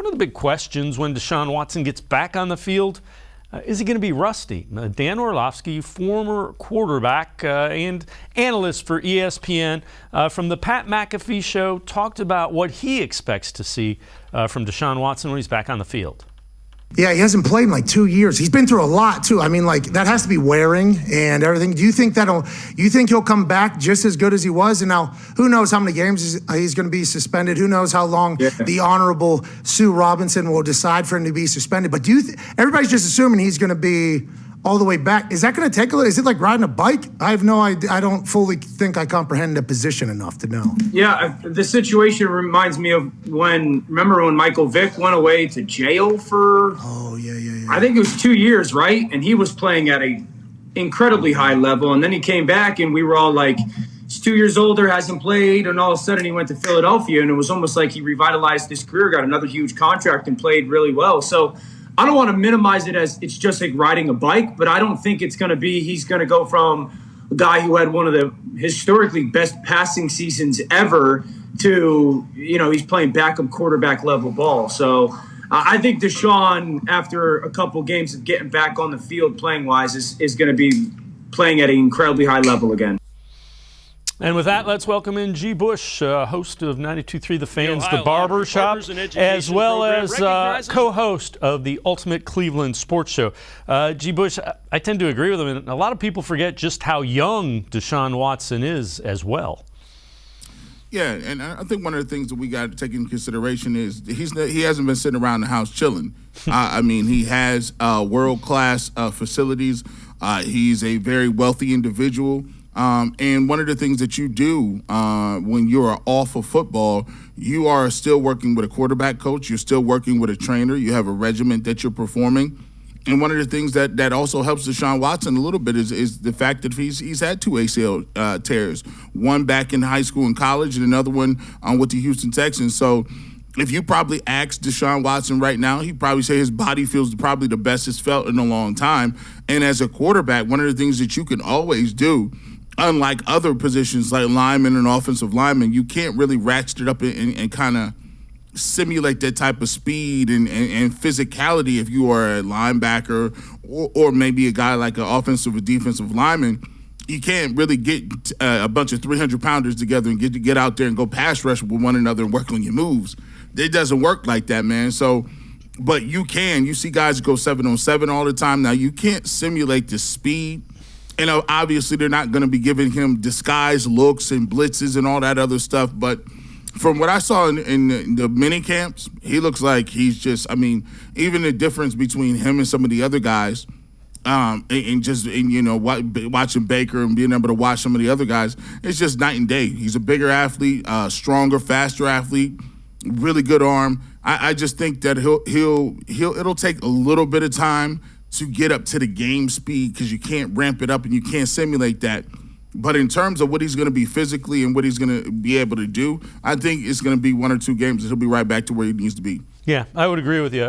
One of the big questions when Deshaun Watson gets back on the field, is he going to be rusty? Dan Orlovsky, former quarterback and analyst for ESPN from the Pat McAfee Show, talked about what he expects to see from Deshaun Watson when he's back on the field. Yeah, he hasn't played in like 2 years. He's been through a lot too. I mean, like that has to be wearing and everything. Do you think he'll come back just as good as he was? And now, who knows how many games he's going to be suspended? Who knows how long the Honorable Sue Robinson will decide for him to be suspended? But everybody's just assuming he's going to be all the way back. Is that going to take a little? Is it like riding a bike? I have no idea. I don't fully think I comprehend the position enough to know. Yeah, the situation reminds me of remember when Michael Vick went away to jail for, I think it was 2 years, right? And he was playing at a incredibly high level. And then he came back and we were all like, he's 2 years older, hasn't played. And all of a sudden he went to Philadelphia and it was almost like he revitalized his career, got another huge contract and played really well. So I don't want to minimize it as it's just like riding a bike, but I don't think it's going to be he's going to go from a guy who had one of the historically best passing seasons ever to, he's playing backup quarterback level ball. So I think Deshaun, after a couple games of getting back on the field playing wise, is going to be playing at an incredibly high level again. And with that, let's welcome in G. Bush, host of 92.3 The Fans, The Barber Shop, as well as co-host of the Ultimate Cleveland Sports Show. G. Bush, I tend to agree with him, and a lot of people forget just how young Deshaun Watson is as well. Yeah, and I think one of the things that we got to take into consideration is he hasn't been sitting around the house chilling. I mean, he has world-class facilities. He's a very wealthy individual. And one of the things that you do when you are off of football, you are still working with a quarterback coach. You're still working with a trainer. You have a regiment that you're performing. And one of the things that also helps Deshaun Watson a little bit is the fact that he's had 2 ACL tears, one back in high school and college and another one with the Houston Texans. So if you probably ask Deshaun Watson right now, he'd probably say his body feels probably the best it's felt in a long time. And as a quarterback, one of the things that you can always do, unlike other positions like lineman and offensive lineman, you can't really ratchet it up and kind of simulate that type of speed and physicality if you are a linebacker or maybe a guy like an offensive or defensive lineman. You can't really get a bunch of 300-pounders together and get out there and go pass rush with one another and work on your moves. It doesn't work like that, man. So, but you can. You see guys go 7-on-7 all the time. Now, you can't simulate the speed. And obviously, they're not going to be giving him disguised looks and blitzes and all that other stuff. But from what I saw in the mini camps, he looks like he's just, even the difference between him and some of the other guys, watching Baker and being able to watch some of the other guys, it's just night and day. He's a bigger athlete, stronger, faster athlete, really good arm. I just think that it'll take a little bit of time to get up to the game speed because you can't ramp it up and you can't simulate that. But in terms of what he's going to be physically and what he's going to be able to do, I think it's going to be 1 or 2 games that he'll be right back to where he needs to be. Yeah, I would agree with you.